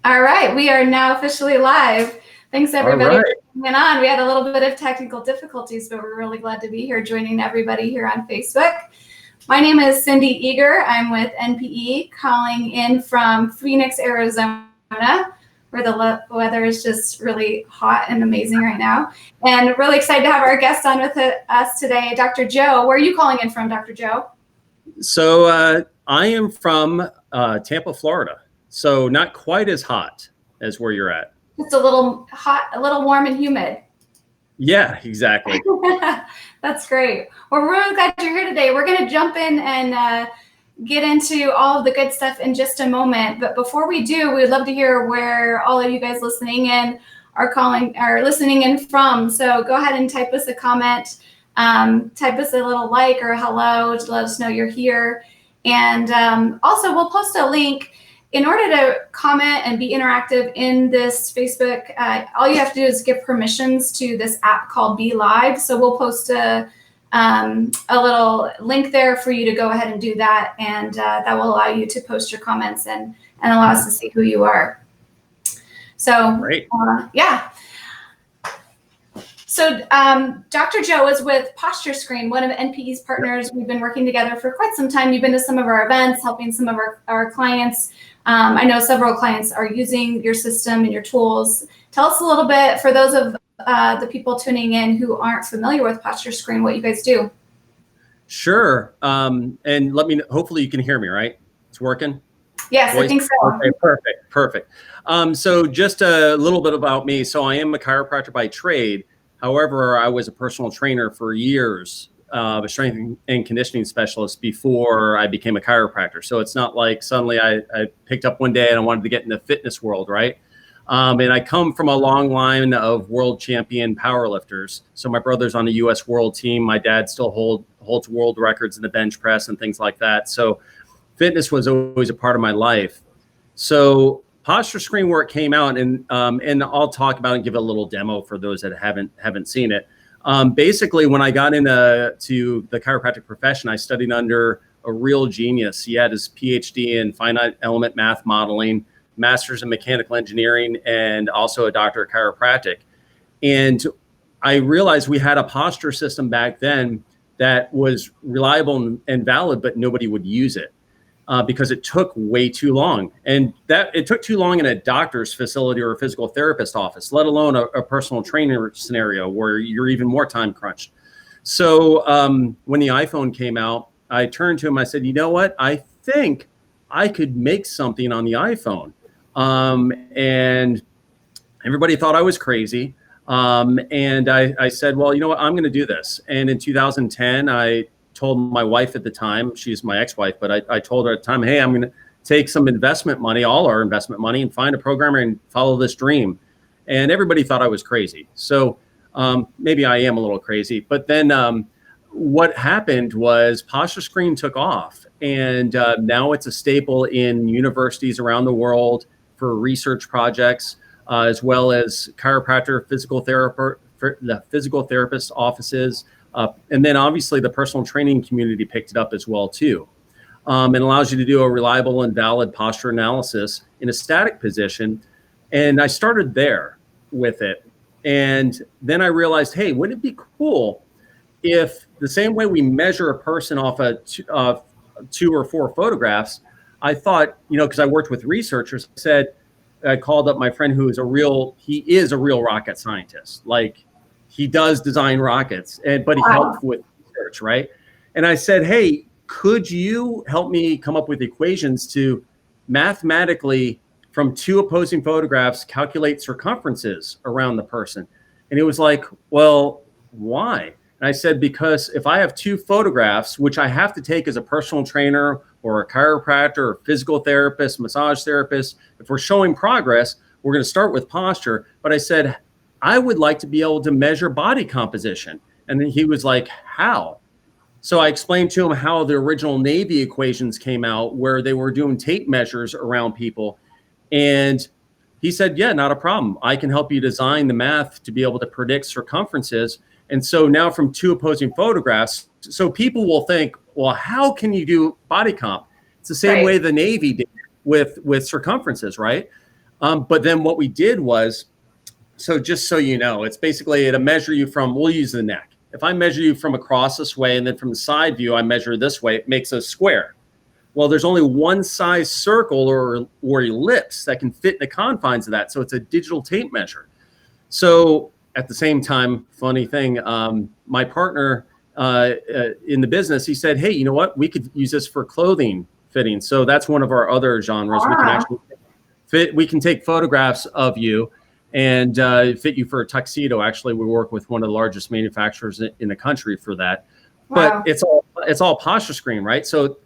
All right, we are now officially live. Thanks everybody for coming on. We had a little bit of technical difficulties, but we're really glad to be here joining everybody here on Facebook. My name is Cindy Eager. I'm with NPE, calling in from Phoenix, Arizona, where the weather is just really hot and amazing right now. And really excited to have our guest on with us today, Dr. Joe. Where are you calling in from, Dr. Joe? So I am from Tampa, Florida. So not quite as hot as where you're at. Just a little hot, a little warm and humid. Yeah, exactly. That's great. Well, we're really glad you're here today. We're going to jump in and get into all of the good stuff in just a moment. But before we do, we'd love to hear where all of you guys listening in are listening in from. So go ahead and type us a comment, type us a little like or a hello to let us know you're here. And also, we'll post a link. In order to comment and be interactive in this Facebook, all you have to do is give permissions to this app called Be Live. So we'll post a little link there for you to go ahead and do that. And that will allow you to post your comments and allow us to see who you are. So, great. Yeah. So Dr. Joe is with PostureScreen, one of NPE's partners. We've been working together for quite some time. You've been to some of our events, helping some of our clients. I know several clients are using your system and your tools. Tell us a little bit, for those of the people tuning in who aren't familiar with PostureScreen, what you guys do. Sure. And let me know, hopefully you can hear me, right? It's working? Yes, voice? I think so. Okay, perfect. So just a little bit about me. So I am a chiropractor by trade. However, I was a personal trainer for years, a strength and conditioning specialist before I became a chiropractor. So it's not like suddenly I picked up one day and I wanted to get in the fitness world, right? And I come from a long line of world champion powerlifters. So my brother's on the U.S. world team. My dad still holds world records in the bench press and things like that. So fitness was always a part of my life. So PostureScreen, where it came out, and I'll talk about it and give a little demo for those that haven't seen it. Basically, when I got into the chiropractic profession, I studied under a real genius. He had his PhD in finite element math modeling, master's in mechanical engineering, and also a doctor of chiropractic. And I realized we had a posture system back then that was reliable and valid, but nobody would use it. Because it took way too long. And that it took too long in a doctor's facility or a physical therapist office, let alone a personal trainer scenario where you're even more time crunched. So when the iPhone came out, I turned to him, I said, you know what? I think I could make something on the iPhone. And everybody thought I was crazy. And I said, well, you know what? I'm going to do this. And in 2010, I told my wife at the time, she's my ex-wife, but I told her at the time, hey, I'm going to take some investment money, all our investment money, and find a programmer and follow this dream. And everybody thought I was crazy. So maybe I am a little crazy. But then what happened was PostureScreen took off. And now it's a staple in universities around the world for research projects, as well as chiropractor, physical therapist offices. And then obviously the personal training community picked it up as well too. It allows you to do a reliable and valid posture analysis in a static position. And I started there with it. And then I realized, hey, wouldn't it be cool if the same way we measure a person off of 2 or 4 photographs, I thought, because I worked with researchers, I called up my friend he is a real rocket scientist. Like, he does design rockets, but he helped with research, right? And I said, hey, could you help me come up with equations to mathematically, from 2 opposing photographs, calculate circumferences around the person? And he was like, well, why? And I said, because if I have 2 photographs, which I have to take as a personal trainer or a chiropractor or physical therapist, massage therapist, if we're showing progress, we're going to start with posture. But I said, I would like to be able to measure body composition. And then he was like, how? So I explained to him how the original Navy equations came out, where they were doing tape measures around people. And he said, yeah, not a problem. I can help you design the math to be able to predict circumferences. And so now from 2 opposing photographs, so people will think, well, how can you do body comp? It's the same way the Navy did with circumferences, right? But then what we did was, so just so you know, it's basically to measure you from, we'll use the neck. If I measure you from across this way and then from the side view, I measure this way, it makes a square. Well, there's only one size circle or ellipse that can fit in the confines of that. So it's a digital tape measure. So at the same time, funny thing, my partner in the business, he said, hey, you know what? We could use this for clothing fitting. So that's one of our other genres. Wow. We can actually we can take photographs of you and fit you for a tuxedo. Actually, we work with one of the largest manufacturers in the country for that. Wow. But it's all PostureScreen, right? So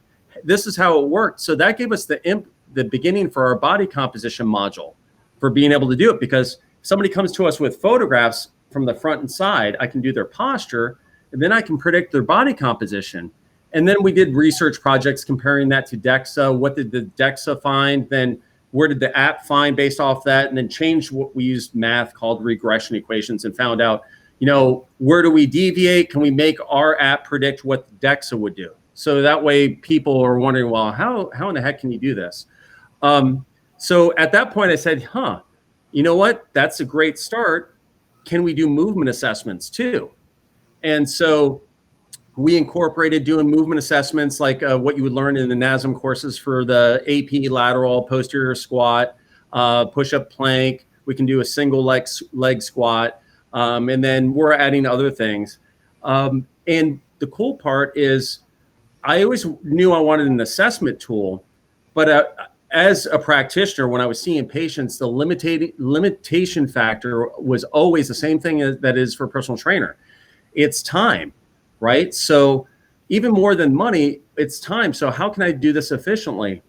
this is how it worked. So that gave us the beginning for our body composition module for being able to do it, because if somebody comes to us with photographs from the front and side, I can do their posture, and then I can predict their body composition. And then we did research projects comparing that to DEXA. What did the DEXA find? Then where did the app find based off that? And then changed what we used math called regression equations and found out, you know, where do we deviate? Can we make our app predict what the DEXA would do? So that way people are wondering, well, how in the heck can you do this? So at that point I said, you know what? That's a great start. Can we do movement assessments too? And so we incorporated doing movement assessments like what you would learn in the NASM courses for the AP lateral, posterior squat, push-up plank. We can do a single leg squat. And then we're adding other things. And the cool part is I always knew I wanted an assessment tool, but as a practitioner, when I was seeing patients, the limitation factor was always the same thing that is for a personal trainer. It's time, right? So even more than money, it's time. So how can I do this efficiently?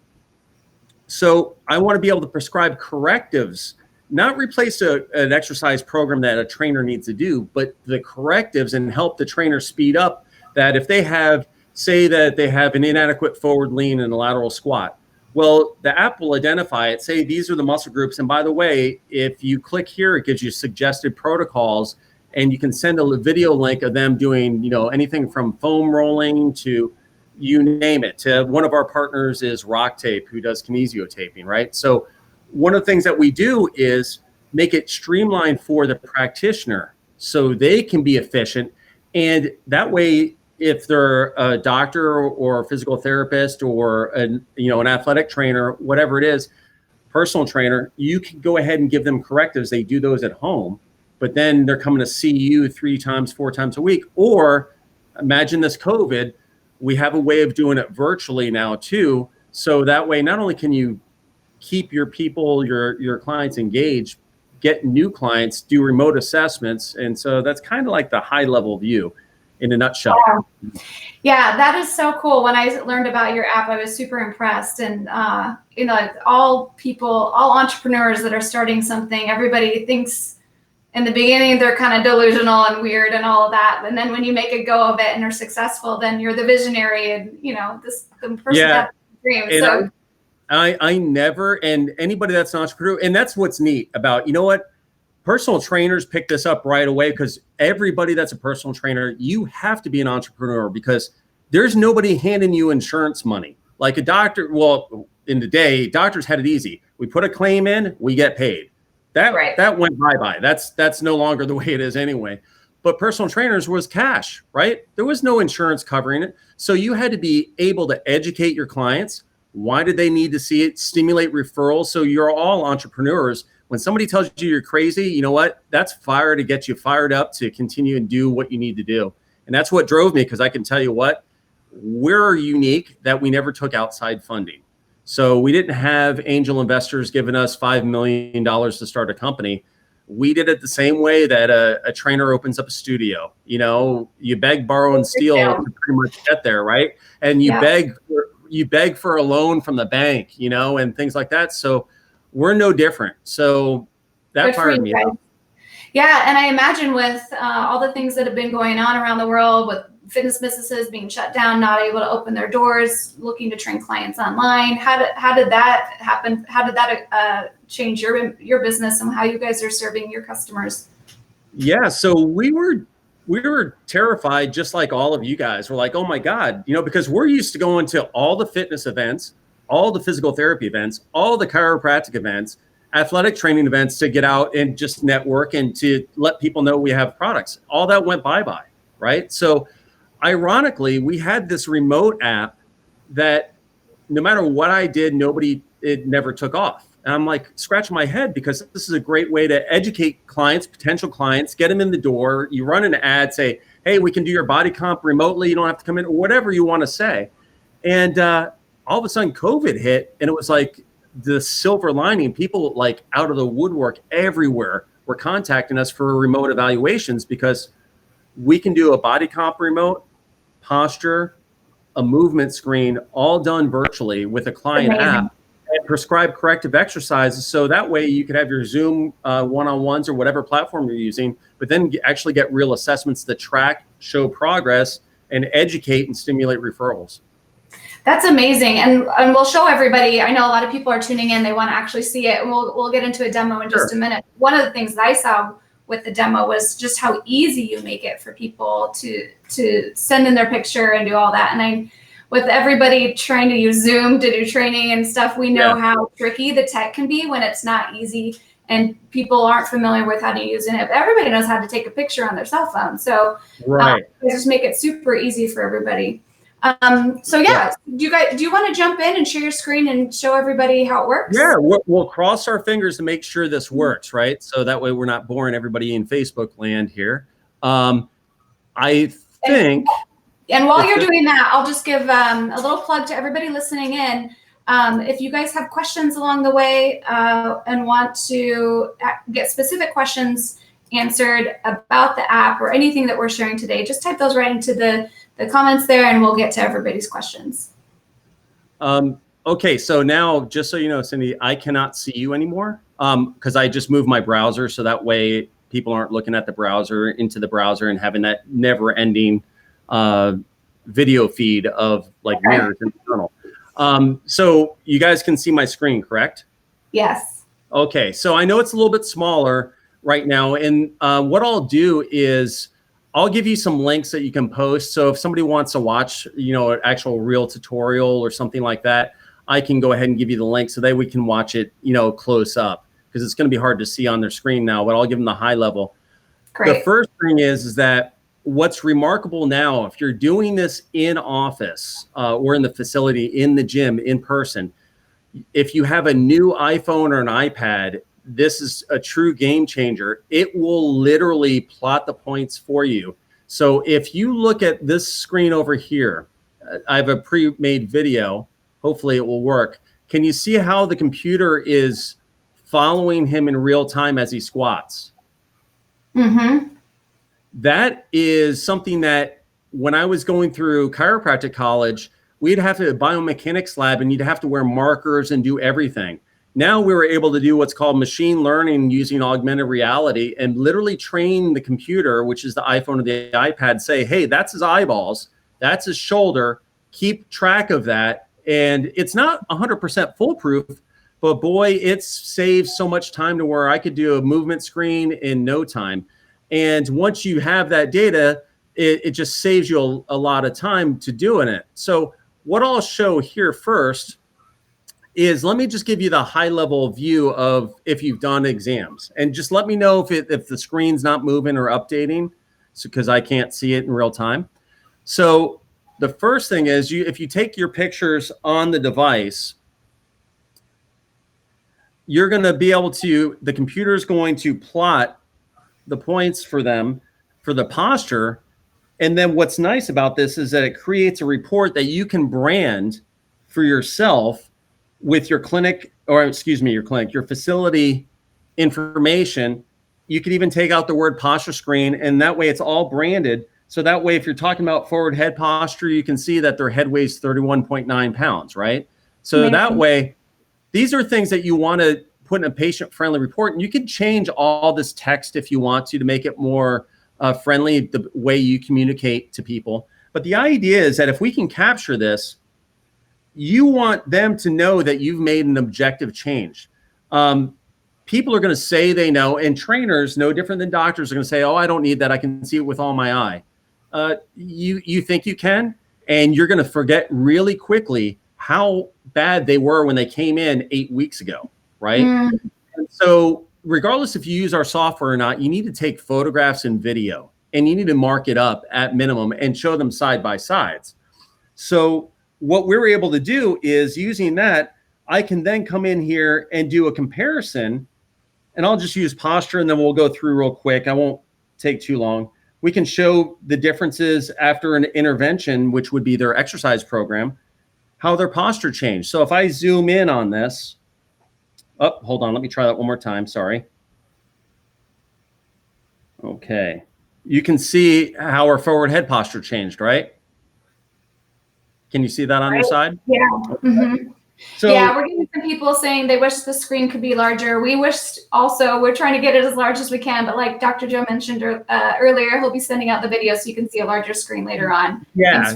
So I want to be able to prescribe correctives, not replace an exercise program that a trainer needs to do, but the correctives, and help the trainer speed up that if they have, say that they have an inadequate forward lean and a lateral squat. Well, the app will identify it, say these are the muscle groups. And by the way, if you click here, it gives you suggested protocols, and you can send a video link of them doing, you know, anything from foam rolling to you name it. To one of our partners is Rock Tape, who does kinesio taping, right? So one of the things that we do is make it streamlined for the practitioner so they can be efficient. And that way, if they're a doctor or a physical therapist or an athletic trainer, whatever it is, personal trainer, you can go ahead and give them correctives. They do those at home, but then they're coming to see you 3 times, 4 times a week. Or imagine this COVID, we have a way of doing it virtually now too. So that way, not only can you keep your people, your clients engaged, get new clients, do remote assessments. And so that's kind of like the high level view in a nutshell. Yeah, that is so cool. When I learned about your app, I was super impressed. And, all entrepreneurs that are starting something, everybody thinks in the beginning they're kind of delusional and weird and all of that. And then when you make a go of it and are successful, then you're the visionary and, the person that dreams. So I never, and anybody that's an entrepreneur, and that's what's neat about, you know what? Personal trainers pick this up right away, because everybody that's a personal trainer, you have to be an entrepreneur, because there's nobody handing you insurance money. Like a doctor, well, in the day, doctors had it easy. We put a claim in, we get paid. That went bye-bye. That's no longer the way it is anyway. But personal trainers was cash, right? There was no insurance covering it. So you had to be able to educate your clients. Why did they need to see it? Stimulate referrals. So you're all entrepreneurs. When somebody tells you you're crazy, you know what? That's fire to get you fired up to continue and do what you need to do. And that's what drove me, because I can tell you what, we're unique that we never took outside funding. So we didn't have angel investors giving us $5 million to start a company. We did it the same way that a trainer opens up a studio. You beg, borrow, and steal to pretty much get there, right? And you beg for a loan from the bank, and things like that. So we're no different. So that fired me up. Yeah. And I imagine with all the things that have been going on around the world, with fitness businesses being shut down, not able to open their doors, looking to train clients online, how did that happen? How did that change your business and how you guys are serving your customers? Yeah. So we were terrified, just like all of you guys. We're like, oh my God, because we're used to going to all the fitness events, all the physical therapy events, all the chiropractic events. athletic training events to get out and just network and to let people know we have products. All that went bye-bye, right? So ironically, we had this remote app that no matter what I did, it never took off. And I'm like scratching my head because this is a great way to educate clients, potential clients, get them in the door. You run an ad, say, hey, we can do your body comp remotely. You don't have to come in, or whatever you want to say. And all of a sudden COVID hit, and it was like the silver lining. People like out of the woodwork everywhere were contacting us for remote evaluations because we can do a body comp remote, posture, a movement screen, all done virtually with a client app, and prescribe corrective exercises. So that way you could have your Zoom one-on-ones or whatever platform you're using, but then actually get real assessments that track, show progress, and educate and stimulate referrals. That's amazing. And we'll show everybody. I know a lot of people are tuning in. They want to actually see it. And we'll get into a demo in just a minute. One of the things that I saw with the demo was just how easy you make it for people to send in their picture and do all that. And with everybody trying to use Zoom to do training and stuff, we know how tricky the tech can be when it's not easy and people aren't familiar with how to use it. Everybody knows how to take a picture on their cell phone. So just make it super easy for everybody. So do you want to jump in and share your screen and show everybody how it works? Yeah, we'll cross our fingers to make sure this works, right? So that way we're not boring everybody in Facebook land here. I think. And while you're doing that, I'll just give a little plug to everybody listening in. If you guys have questions along the way and want to get specific questions answered about the app or anything that we're sharing today, just type those right into the comments there and we'll get to everybody's questions. Okay, so now just so you know, Cindy, I cannot see you anymore because I just moved my browser so that way people aren't looking at the browser into the browser and having that never-ending video feed of like mirrors in the journal. So you guys can see my screen, correct? Yes. Okay, so I know it's a little bit smaller right now, and what I'll do is I'll give you some links that you can post. So if somebody wants to watch, an actual real tutorial or something like that, I can go ahead and give you the link so that we can watch it, close up because it's going to be hard to see on their screen now, but I'll give them the high level. Great. The first thing is that what's remarkable now, if you're doing this in office or in the facility, in the gym, in person, if you have a new iPhone or an iPad, this is a true game changer. It will literally plot the points for you. So if you look at this screen over here, I have a pre-made video. Hopefully it will work. Can you see how the computer is following him in real time as he squats? Mm-hmm. That is something that when I was going through chiropractic college, we'd have to biomechanics lab and you'd have to wear markers and do everything. Now we were able to do what's called machine learning using augmented reality and literally train the computer, which is the iPhone or the iPad, say, hey, that's his eyeballs, that's his shoulder, keep track of that. And it's not 100% foolproof, but boy, it saves so much time to where I could do a movement screen in no time. And once you have that data, it just saves you a lot of time to doing it. So what I'll show here first is let me just give you the high level view of if you've done exams and just let me know if the screen's not moving or updating because I can't see it in real time. So the first thing is if you take your pictures on the device, you're going to be able to, the computer is going to plot the points for them for the posture. And then what's nice about this is that it creates a report that you can brand for yourself with your your facility information. You could even take out the word PostureScreen, and that way it's all branded. So that way, if you're talking about forward head posture, you can see that their head weighs 31.9 pounds, right? So that way, these are things that you want to put in a patient-friendly report, and you can change all this text if you want to make it more friendly, the way you communicate to people. But the idea is that if we can capture this, you want them to know that you've made an objective change. People are going to say they know, and trainers, no different than doctors, are going to say, oh, I don't need that. I can see it with all my eye. You think you can, and you're going to forget really quickly how bad they were when they came in 8 weeks ago, right? And so regardless if you use our software or not, you need to take photographs and video, and you need to mark it up at minimum and show them side by sides. So what we're able to do is, using that, I can then come in here and do a comparison, and I'll just use posture, and then we'll go through real quick. I won't take too long. We can show the differences after an intervention, which would be their exercise program, how their posture changed. So if I zoom in on this, oh, hold on, let me try that one more time, sorry. Okay, you can see how our forward head posture changed, right? Can you see that on your side? Yeah. Mm-hmm. So, yeah, we're getting some people saying they wish the screen could be larger. We wish also, we're trying to get it as large as we can, but like Dr. Joe mentioned earlier, he'll be sending out the video so you can see a larger screen later on. Yeah,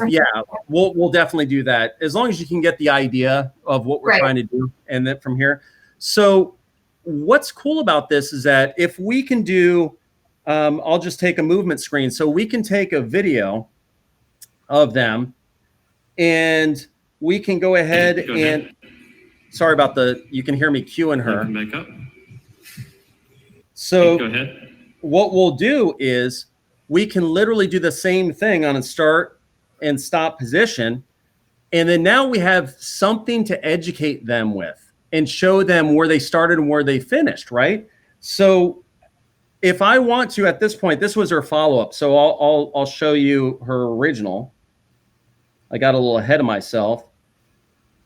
we'll definitely do that, as long as you can get the idea of what we're trying to do, and then from here. So what's cool about this is that if we can do, I'll just take a movement screen. So we can take a video of them, and we can go ahead and, sorry about you can hear me cueing her. Back up. So go ahead. What we'll do is we can literally do the same thing on a start and stop position. And then now we have something to educate them with and show them where they started and where they finished, right? So if I want to, at this point, this was her follow-up. So I'll show you her original. I got a little ahead of myself.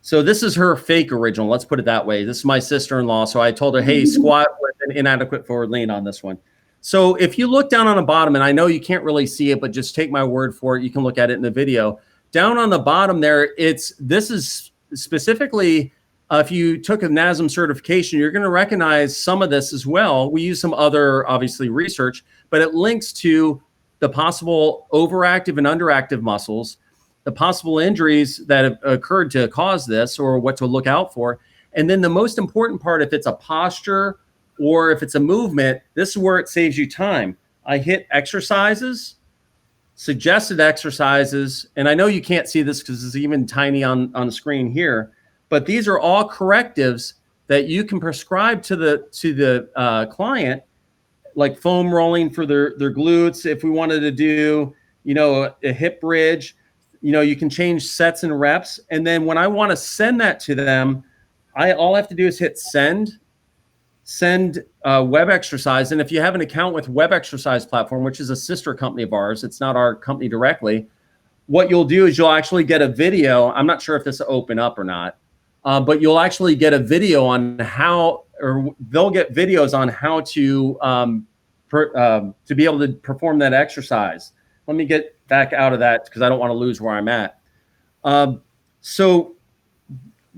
So this is her fake original. Let's put it that way. This is my sister-in-law. So I told her, hey, squat with an inadequate forward lean on this one. So if you look down on the bottom, and I know you can't really see it, but just take my word for it. You can look at it in the video. Down on the bottom there, this is specifically, if you took a NASM certification, you're going to recognize some of this as well. We use some other, obviously, research, but it links to the possible overactive and underactive muscles, the possible injuries that have occurred to cause this, or what to look out for. And then the most important part, if it's a posture or if it's a movement, this is where it saves you time. I hit exercises, suggested exercises, and I know you can't see this because it's even tiny on the screen here, but these are all correctives that you can prescribe to the client, like foam rolling for their glutes. If we wanted to do, a hip bridge, you can change sets and reps. And then when I want to send that to them, all I have to do is hit send web exercise. And if you have an account with Web Exercise Platform, which is a sister company of ours, it's not our company directly, what you'll do is you'll actually get a video. I'm not sure if this will open up or not, but you'll actually get a video on how, or they'll get videos on how to be able to perform that exercise. Let me get back out of that because I don't want to lose where I'm at. So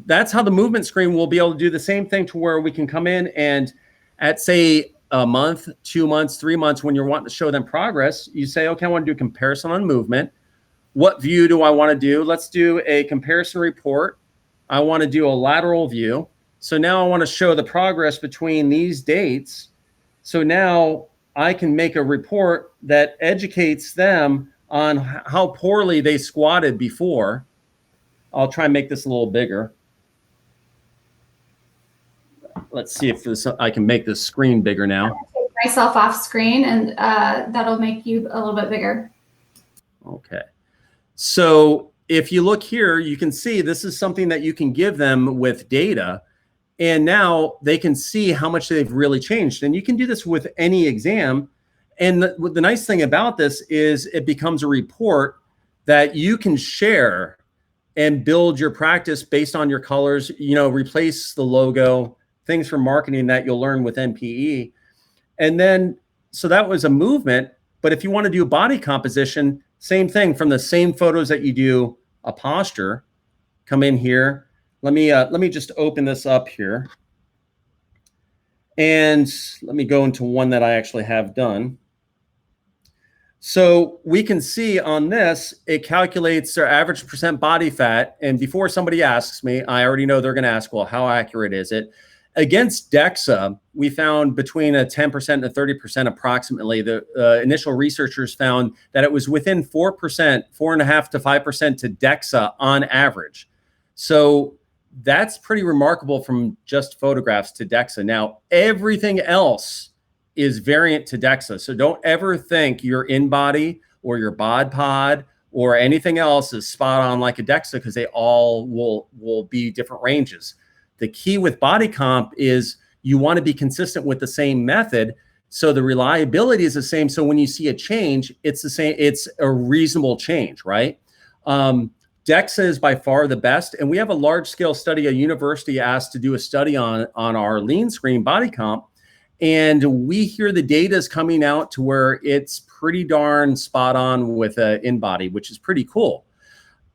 that's how the movement screen will be able to do the same thing, to where we can come in and at, say, a month, 2 months, 3 months, when you're wanting to show them progress, you say, okay, I want to do a comparison on movement. What view do I want to do? Let's do a comparison report. I want to do a lateral view. So now I want to show the progress between these dates. So now I can make a report that educates them on how poorly they squatted before. I'll try and make this a little bigger. Let's see if I can make this screen bigger now. I'll take myself off screen, and that'll make you a little bit bigger. Okay. So if you look here, you can see this is something that you can give them with data. And now they can see how much they've really changed. And you can do this with any exam. And the nice thing about this is it becomes a report that you can share and build your practice based on your colors, replace the logo, things for marketing that you'll learn with NPE. And then, so that was a movement. But if you want to do body composition, same thing, from the same photos that you do a posture, come in here. Let me just open this up here. And let me go into one that I actually have done. So we can see on this, it calculates their average percent body fat. And before somebody asks me, I already know they're going to ask, well, how accurate is it? Against DEXA, we found between a 10% and a 30% approximately. The initial researchers found that it was within 4%, 4.5% to 5% to DEXA on average. So that's pretty remarkable from just photographs to DEXA. Now, everything else is variant to DEXA. So don't ever think your in-body or your bod pod or anything else is spot on like a DEXA, because they all will be different ranges. The key with body comp is you want to be consistent with the same method, so the reliability is the same. So when you see a change, it's the same. It's a reasonable change, right? DEXA is by far the best, and we have a large-scale study. A university asked to do a study on our lean screen body comp, and we hear the data is coming out to where it's pretty darn spot on with an in-body, which is pretty cool.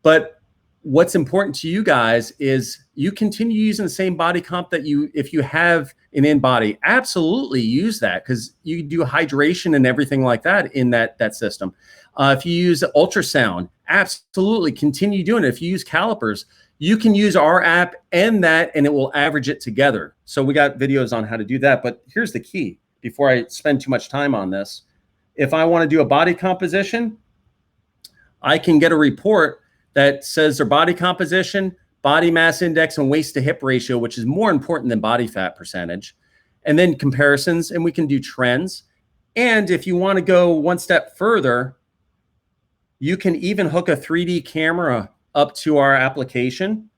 But what's important to you guys is you continue using the same body comp that if you have an in-body, absolutely use that, because you do hydration and everything like that in that system. If you use ultrasound, absolutely continue doing it. If you use calipers, you can use our app and that, and it will average it together. So we got videos on how to do that. But here's the key, before I spend too much time on this. If I want to do a body composition, I can get a report that says their body composition, body mass index, and waist to hip ratio, which is more important than body fat percentage, and then comparisons, and we can do trends. And if you want to go one step further, you can even hook a 3D camera up to our application,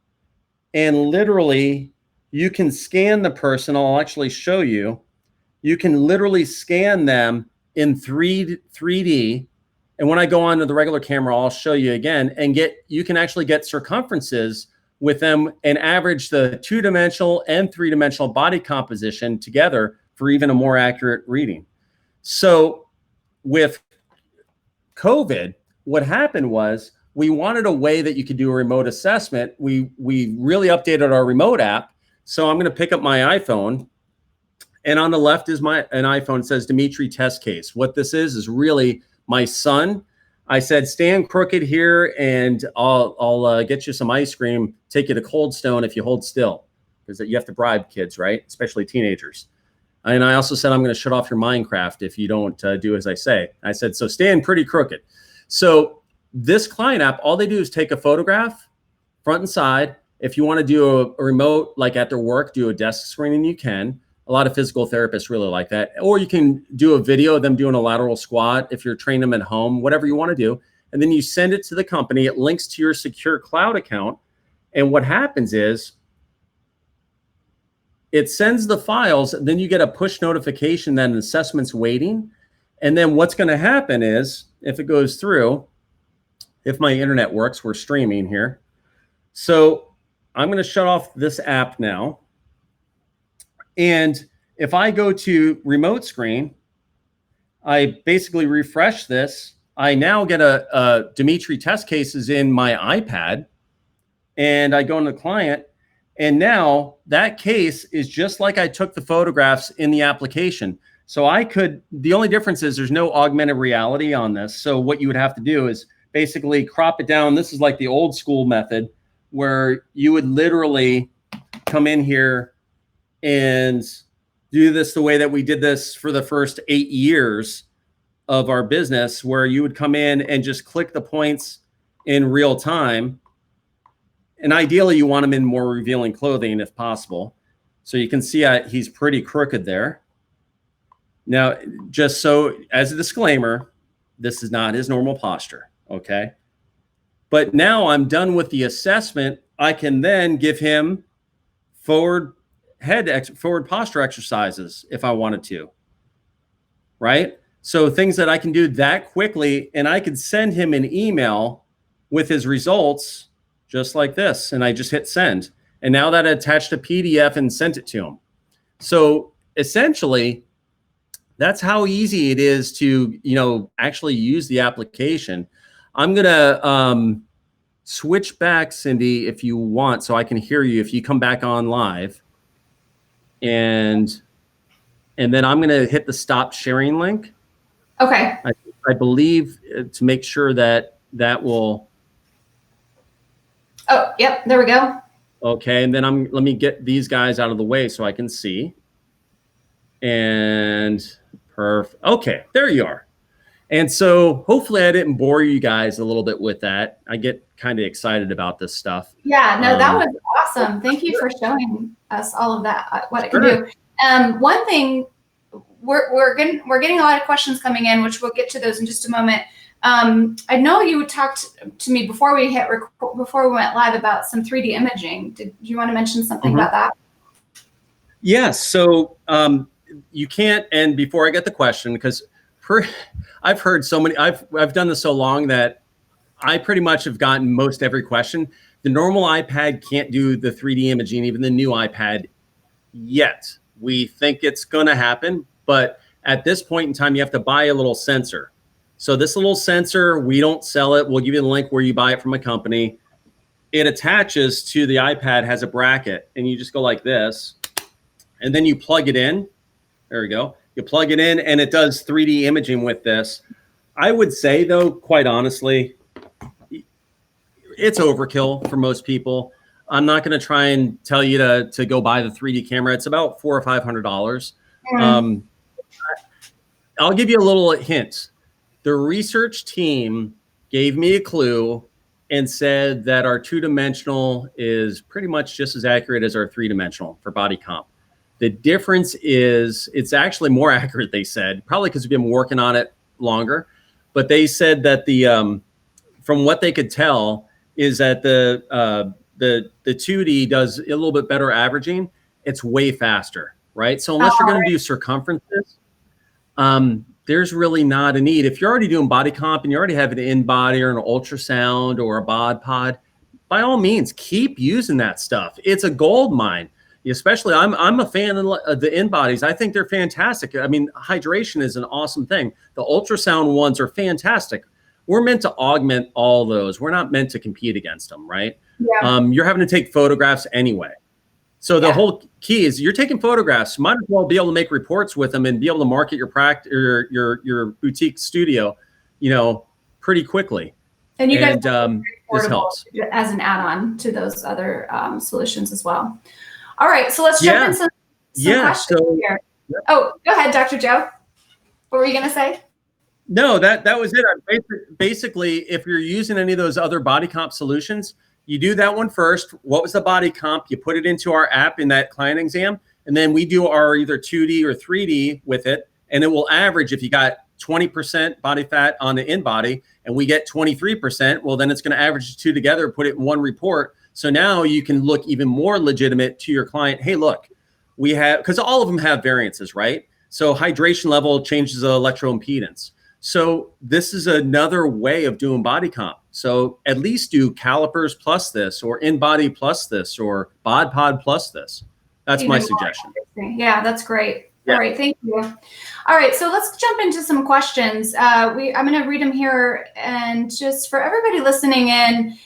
and literally you can scan the person. I'll actually show you. You can literally scan them in 3D. And when I go onto the regular camera, I'll show you again, and you can actually get circumferences with them and average the 2-dimensional and 3-dimensional body composition together for even a more accurate reading. So with COVID, what happened was we wanted a way that you could do a remote assessment. We really updated our remote app. So I'm going to pick up my iPhone, and on the left is an iPhone. It says Dimitri test case. What this is really my son. I said, stand crooked here, and I'll get you some ice cream, take you to Cold Stone if you hold still, because you have to bribe kids, right? Especially teenagers. And I also said, I'm going to shut off your Minecraft if you don't do as I say. I said, so stand pretty crooked. So this client app, all they do is take a photograph, front and side. If you want to do a remote, like at their work, do a desk screening, you can. A lot of physical therapists really like that. Or you can do a video of them doing a lateral squat if you're training them at home, whatever you want to do. And then you send it to the company. It links to your secure cloud account. And what happens is it sends the files. Then you get a push notification that an assessment's waiting. And then what's going to happen is, if it goes through, if my internet works, we're streaming here. So I'm going to shut off this app now. And if I go to remote screen, I basically refresh this. I now get a Dimitri test cases in my iPad, and I go into the client, and now that case is just like I took the photographs in the application. So the only difference is there's no augmented reality on this. So what you would have to do is basically crop it down. This is like the old school method where you would literally come in here and do this the way that we did this for the first 8 years of our business, where you would come in and just click the points in real time. And ideally you want them in more revealing clothing if possible. So you can see he's pretty crooked there. Now, just so as a disclaimer, this is not his normal posture, okay? But now I'm done with the assessment. I can then give him forward posture exercises if I wanted to, right? So things that I can do that quickly, and I could send him an email with his results just like this, and I just hit send. And now that I attached a PDF and sent it to him. So essentially, that's how easy it is to, actually use the application. I'm gonna switch back, Cindy, if you want, so I can hear you if you come back on live. And then I'm going to hit the stop sharing link. Okay. I believe to make sure that will. Oh, yep. There we go. Okay. And then let me get these guys out of the way so I can see. And perfect. Okay. There you are. And so hopefully I didn't bore you guys a little bit with that. I get kind of excited about this stuff. Yeah, no, that was awesome. Thank you for showing us all of that, what it can Sure. do. One thing, we're getting a lot of questions coming in, which we'll get to those in just a moment. I know you talked to me before we went live about some 3D imaging. Did you want to mention something about that? Yes. So you can't. And before I get the question, because I've heard so many. I've done this so long that I pretty much have gotten most every question. The normal iPad can't do the 3D imaging, even the new iPad yet. We think it's going to happen, but at this point in time, you have to buy a little sensor. So this little sensor, we don't sell it. We'll give you the link where you buy it from a company. It attaches to the iPad, has a bracket, and you just go like this, and then you plug it in. There we go. You plug it in, and it does 3D imaging with this. I would say, though, quite honestly, it's overkill for most people. I'm not going to try and tell you to go buy the 3D camera. It's about $400 or $500. I'll give you a little hint. The research team gave me a clue and said that our 2-dimensional is pretty much just as accurate as our 3-dimensional for body comp. The difference is it's actually more accurate, they said, probably because we've been working on it longer. But they said that from what they could tell is that the 2D does a little bit better averaging. It's way faster, right? So unless you're going to do circumferences, there's really not a need. If you're already doing body comp and you already have an in-body or an ultrasound or a bod pod, by all means, keep using that stuff. It's a gold mine. Especially, I'm a fan of the in-bodies. I think they're fantastic. I mean, hydration is an awesome thing. The ultrasound ones are fantastic. We're meant to augment all those. We're not meant to compete against them, right? Yeah. You're having to take photographs anyway. So the whole key is you're taking photographs. You might as well be able to make reports with them and be able to market your practice or your boutique studio, pretty quickly. And you guys this helps as an add-on to those other solutions as well. All right, so let's jump into some questions here. Oh, go ahead, Dr. Joe. What were you going to say? No, that was it. Basically, if you're using any of those other body comp solutions, you do that one first. What was the body comp? You put it into our app in that client exam, and then we do our either 2D or 3D with it, and it will average. If you got 20% body fat on the in-body, and we get 23%, well, then it's going to average the two together, put it in one report. So now you can look even more legitimate to your client. Hey, look, we have, because all of them have variances, right? So hydration level changes the electroimpedance. So this is another way of doing body comp. So at least do calipers plus this, or in-body plus this, or bod pod plus this. That's my suggestion. Yeah, that's great. Yeah. All right, thank you. All right, so let's jump into some questions. I'm going to read them here, and just for everybody listening in,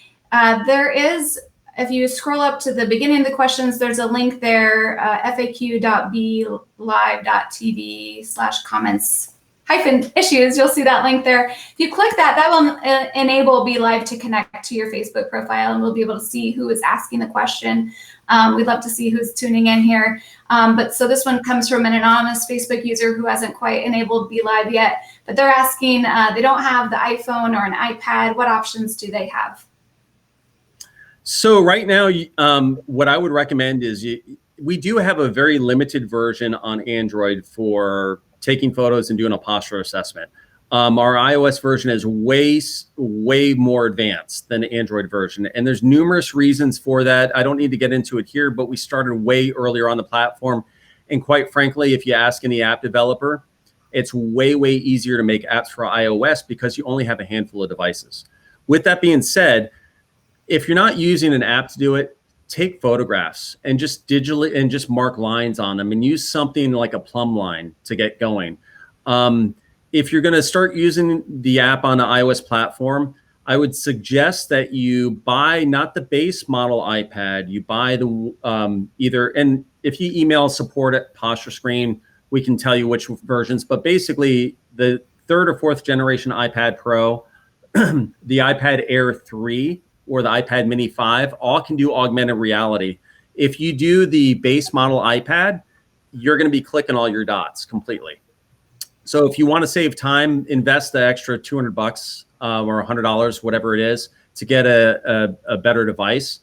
there is, if you scroll up to the beginning of the questions, there's a link there, faq.blive.tv/comments-issues. You'll see that link there. If you click that, that will enable Be Live to connect to your Facebook profile, and we'll be able to see who is asking the question. We'd love to see who's tuning in here. But so this one comes from an anonymous Facebook user who hasn't quite enabled Be Live yet, but they're asking, they don't have the iPhone or an iPad. What options do they have? So right now, what I would recommend is we do have a very limited version on Android for taking photos and doing a posture assessment. Our iOS version is way more advanced than the Android version. And there's numerous reasons for that. I don't need to get into it here, but we started way earlier on the platform. And quite frankly, if you ask any app developer, it's way easier to make apps for iOS because you only have a handful of devices. With that being said, if you're not using an app to do it, take photographs and just digitally and just mark lines on them and use something like a plumb line to get going. If you're going to start using the app on the iOS platform, I would suggest that you buy not the base model iPad, you buy the either, and if you email support at PostureScreen, we can tell you which versions, but basically the 3rd or 4th generation iPad Pro, the iPad Air 3, or the iPad Mini 5, all can do augmented reality. If you do the base model iPad, you're going to be clicking all your dots completely. So if you want to save time, invest the extra $200 or $100, whatever it is, to get a better device.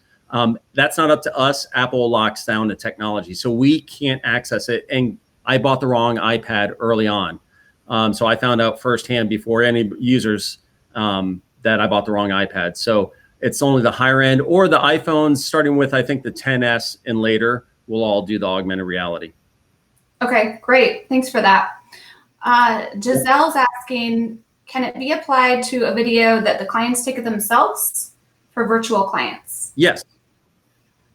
That's not up to us. Apple locks down the technology, so we can't access it. And I bought the wrong iPad early on. So I found out firsthand before any users that I bought the wrong iPad. So it's only the higher end or the iPhones starting with, I think, the 10S and later will all do the augmented reality. Okay, great. Thanks for that. Giselle's asking, can it be applied to a video that the clients take of themselves for virtual clients? Yes.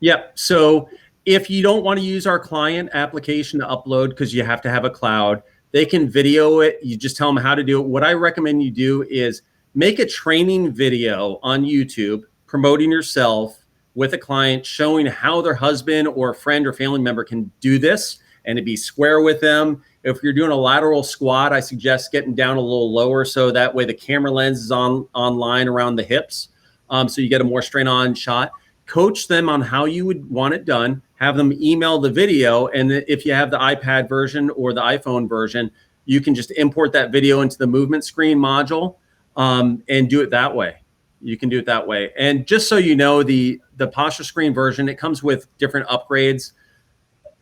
Yep. So if you don't want to use our client application to upload because you have to have a cloud, they can video it. You just tell them how to do it. What I recommend you do is make a training video on YouTube promoting yourself with a client, showing how their husband or friend or family member can do this and to be square with them. If you're doing a lateral squat, I suggest getting down a little lower so that way the camera lens is online around the hips, so you get a more straight on shot. Coach them on how you would want it done. Have them email the video, and if you have the iPad version or the iPhone version, you can just import that video into the movement screen module and do it that way. You can do it that way. And just so you know, the PostureScreen version, it comes with different upgrades.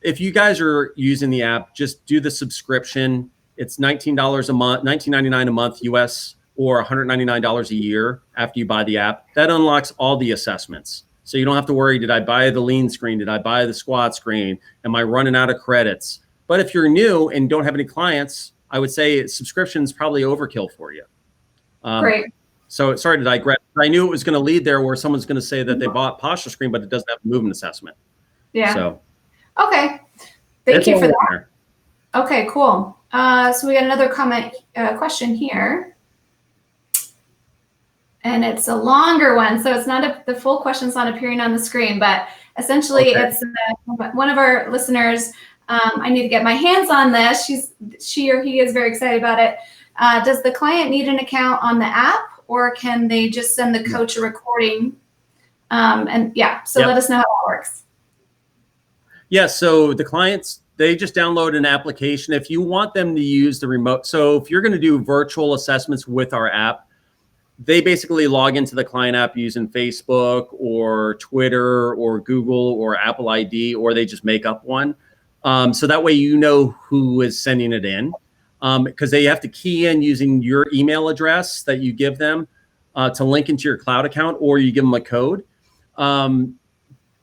If you guys are using the app, just do the subscription. It's $19 a month, $19.99 a month US, or $199 a year after you buy the app. That unlocks all the assessments. So you don't have to worry, did I buy the lean screen? Did I buy the squat screen? Am I running out of credits? But if you're new and don't have any clients, I would say subscription is probably overkill for you. Great. So sorry to digress. I knew it was going to lead there where someone's going to say that they bought PostureScreen, but it doesn't have a movement assessment. Yeah. So. Okay. Thank you for that. Okay, cool. So we got another question here. And it's a longer one, so it's not the full question's not appearing on the screen, but essentially it's one of our listeners. I need to get my hands on this. She or he is very excited about it. Does the client need an account on the app, or can they just send the coach a recording? Let us know how that works. Yeah, so the clients, they just download an application. If you want them to use the remote, so if you're going to do virtual assessments with our app, they basically log into the client app using Facebook or Twitter or Google or Apple ID, or they just make up one. So that way you know who is sending it in, because they have to key in using your email address that you give them to link into your cloud account, or you give them a code,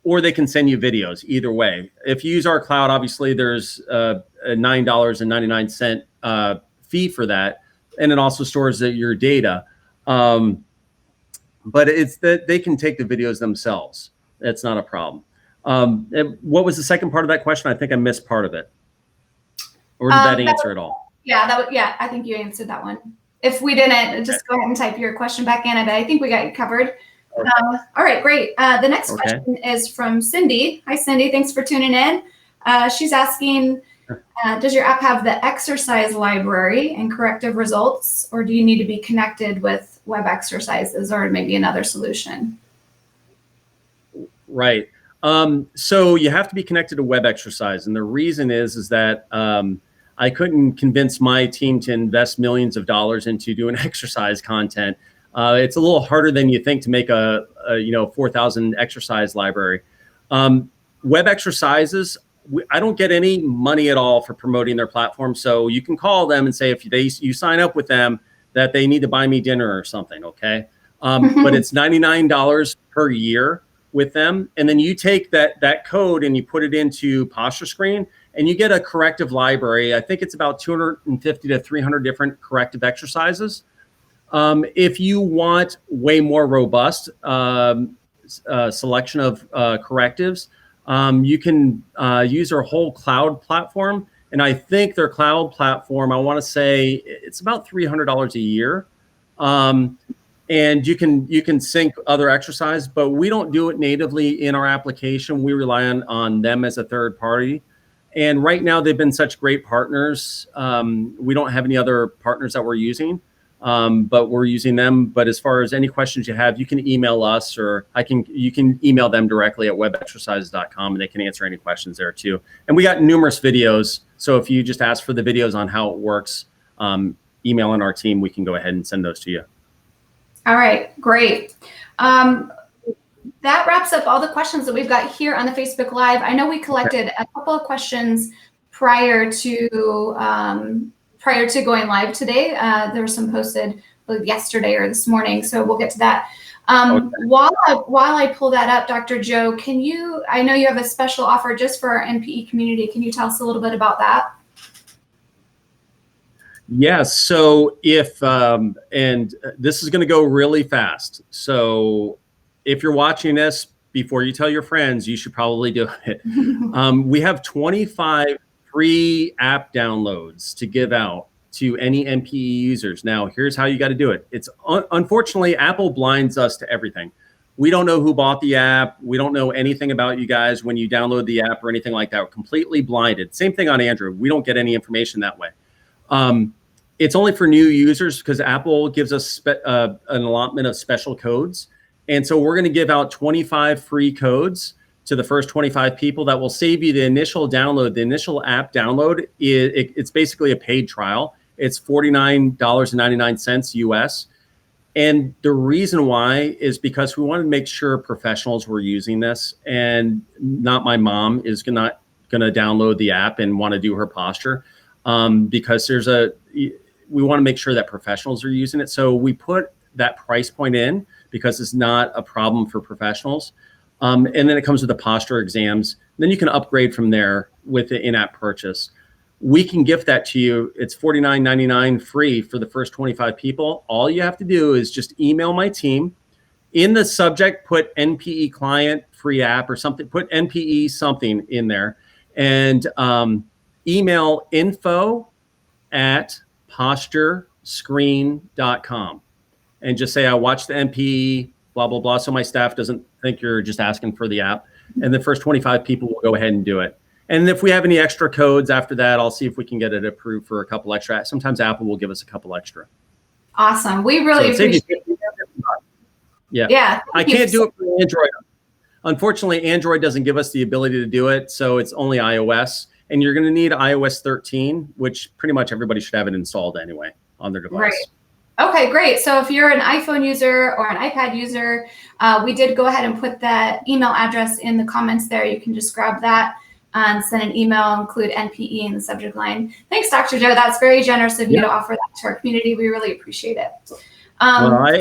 or they can send you videos. Either way. If you use our cloud, obviously there's a $9.99 fee for that, and it also stores your data. But it's that they can take the videos themselves. That's not a problem. What was the second part of that question? I think I missed part of it. Or did that answer it all? Yeah, I think you answered that one. If we didn't, just go ahead and type your question back in, and I think we got you covered. Okay. All right, great. The next question is from Cindy. Hi, Cindy. Thanks for tuning in. She's asking, does your app have the exercise library and corrective results, or do you need to be connected with web exercises or maybe another solution? Right. So you have to be connected to web exercise. And the reason is that I couldn't convince my team to invest millions of dollars into doing exercise content. It's a little harder than you think to make a 4,000 exercise library. Web exercises, I don't get any money at all for promoting their platform. So you can call them and say, if you sign up with them, that they need to buy me dinner or something. Okay. But it's $99 per year with them. And then you take that code and you put it into PostureScreen and you get a corrective library. I think it's about 250 to 300 different corrective exercises. If you want way more robust selection of correctives, you can use our whole cloud platform. And I think their cloud platform, I want to say it's about $300 a year. And you can sync other exercise, but we don't do it natively in our application. We rely on them as a third party. And right now they've been such great partners. We don't have any other partners that we're using, but we're using them. But as far as any questions you have, you can email us, or you can email them directly at webexercises.com, and they can answer any questions there too. And we got numerous videos. So if you just ask for the videos on how it works, emailing our team, we can go ahead and send those to you. All right, great. that wraps up all the questions that we've got here on the Facebook Live. I know we collected a couple of questions prior to going live today. There were some posted yesterday or this morning, so we'll get to that. While I pull that up, Dr. Joe, I know you have a special offer just for our NPE community. Can you tell us a little bit about that? Yes. So and this is going to go really fast. So if you're watching this, before you tell your friends, you should probably do it. We have 25 free app downloads to give out to any NPE users. Now, here's how you got to do it. It's unfortunately, Apple blinds us to everything. We don't know who bought the app. We don't know anything about you guys when you download the app or anything like that. We're completely blinded. Same thing on Android. We don't get any information that way. It's only for new users because Apple gives us an allotment of special codes. And so we're going to give out 25 free codes to the first 25 people that will save you the initial download. The initial app download, it's basically a paid trial. It's $49.99 US. And the reason why is because we wanted to make sure professionals were using this, and not my mom is not going to download the app and want to do her posture, because we want to make sure that professionals are using it. So we put that price point in because it's not a problem for professionals. And then it comes with the posture exams. Then you can upgrade from there with the in-app purchase. We can gift that to you. It's $49.99 free for the first 25 people. All you have to do is just email my team. In the subject, put NPE client free app or something. Put NPE something in there. And email info@posturescreen.com. And just say, I watched the NPE, blah, blah, blah. So my staff doesn't think you're just asking for the app. And the first 25 people will go ahead and do it. And if we have any extra codes after that, I'll see if we can get it approved for a couple extra. Sometimes Apple will give us a couple extra. Awesome. We really appreciate it. Yeah. I can't do it for Android. Unfortunately, Android doesn't give us the ability to do it. So it's only iOS. And you're going to need iOS 13, which pretty much everybody should have it installed anyway on their device. Right. Okay, great. So if you're an iPhone user or an iPad user, we did go ahead and put that email address in the comments there. You can just grab that and send an email, include NPE in the subject line. Thanks, Dr. Joe. That's very generous of you to offer that to our community. We really appreciate it. Well, I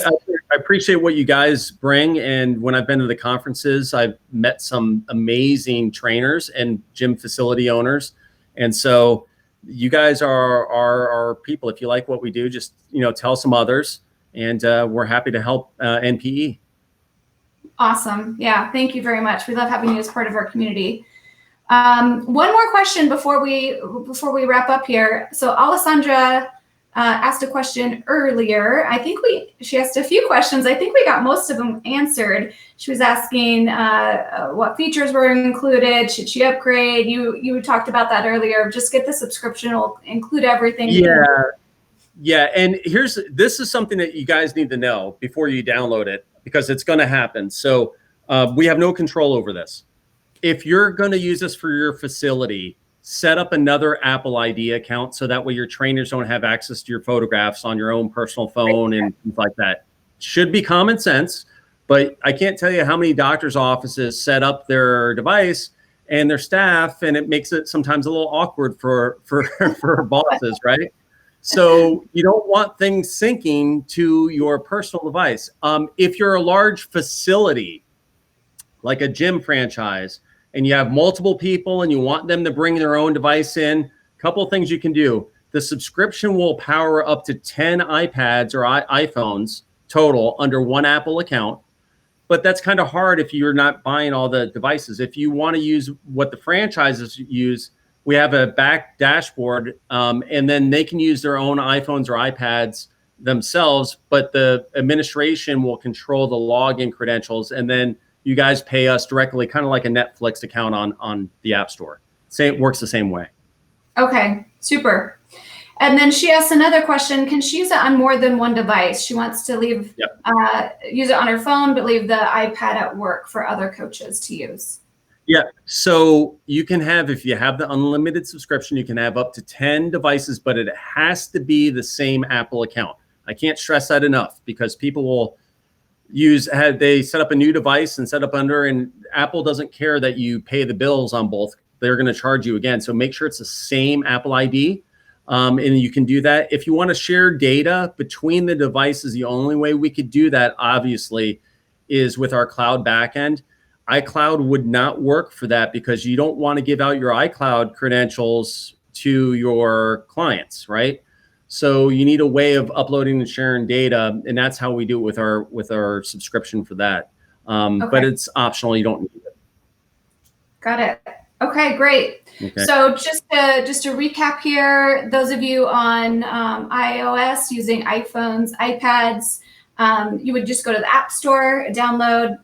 appreciate what you guys bring. And when I've been to the conferences, I've met some amazing trainers and gym facility owners. And so you guys are our people. If you like what we do, just tell some others, and we're happy to help NPE. Awesome. Yeah, thank you very much. We love having you as part of our community. One more question before we wrap up here. So Alessandra asked a question earlier. I think she asked a few questions. I think we got most of them answered. She was asking what features were included. Should she upgrade? You talked about that earlier. Just get the subscription. It'll include everything. Yeah. And this is something that you guys need to know before you download it, because it's going to happen. So we have no control over this. If you're going to use this for your facility, set up another Apple ID account so that way your trainers don't have access to your photographs on your own personal phone and things like that. Should be common sense, but I can't tell you how many doctors' offices set up their device and their staff, and it makes it sometimes a little awkward for bosses, right? So you don't want things syncing to your personal device. If you're a large facility, like a gym franchise, and you have multiple people and you want them to bring their own device in, a couple of things you can do. The subscription will power up to 10 iPads or iPhones total under one Apple account. But that's kind of hard if you're not buying all the devices. If you want to use what the franchises use, we have a back dashboard, and then they can use their own iPhones or iPads themselves, but the administration will control the login credentials, and then you guys pay us directly, kind of like a Netflix account on the App Store. It works the same way. Okay, super. And then she asked another question. Can she use it on more than one device? She wants to use it on her phone, but leave the iPad at work for other coaches to use. Yeah, so you can have, if you have the unlimited subscription, you can have up to 10 devices, but it has to be the same Apple account. I can't stress that enough, because people they set up a new device and set up under, and Apple doesn't care that you pay the bills on both. They're going to charge you again. So make sure it's the same Apple ID. And you can do that. If you want to share data between the devices, the only way we could do that, obviously, is with our cloud backend. iCloud would not work for that because you don't want to give out your iCloud credentials to your clients, right? So you need a way of uploading and sharing data, and that's how we do it with our subscription for that. But it's optional; you don't need it. Got it. Okay, great. Okay. So just to recap here, those of you on iOS using iPhones, iPads, you would just go to the App Store, download.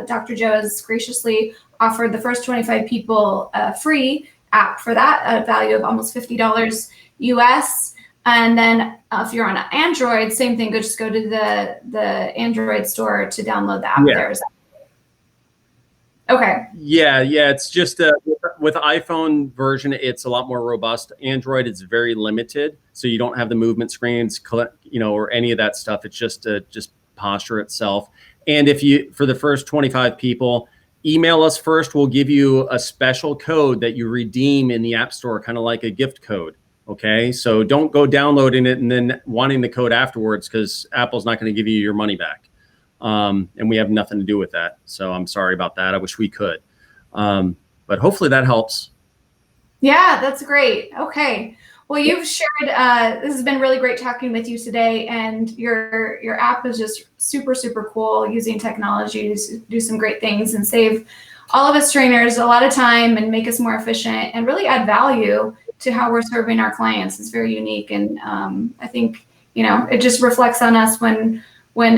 Dr. Joe has graciously offered the first 25 people a free app for that, a value of almost $50 US. And then if you're on Android, same thing. Just go to the Android store to download the app there. Okay. Yeah. It's just with iPhone version, it's a lot more robust. Android, it's very limited, so you don't have the movement screens, or any of that stuff. It's just posture itself. And for the first 25 people, email us first. We'll give you a special code that you redeem in the App Store, kind of like a gift code. Okay, so don't go downloading it and then wanting the code afterwards, because Apple's not going to give you your money back. And we have nothing to do with that. So I'm sorry about that. I wish we could. But hopefully that helps. Yeah, that's great. Okay. Well, you've shared, this has been really great talking with you today, and your app is just super, super cool, using technology to do some great things and save all of us trainers a lot of time and make us more efficient and really add value to how we're serving our clients. It's very unique. And I think, it just reflects on us when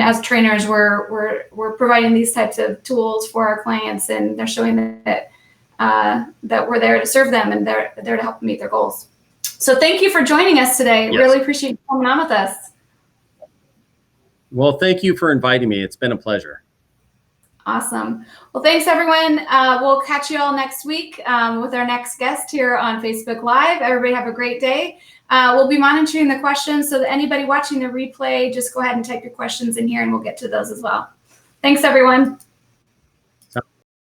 as trainers, we're providing these types of tools for our clients, and they're showing that we're there to serve them and they're there to help them meet their goals. So thank you for joining us today. Yes. Really appreciate you coming on with us. Well, thank you for inviting me. It's been a pleasure. Awesome. Well, thanks, everyone. We'll catch you all next week with our next guest here on Facebook Live. Everybody have a great day. We'll be monitoring the questions, so that anybody watching the replay, just go ahead and type your questions in here and we'll get to those as well. Thanks, everyone.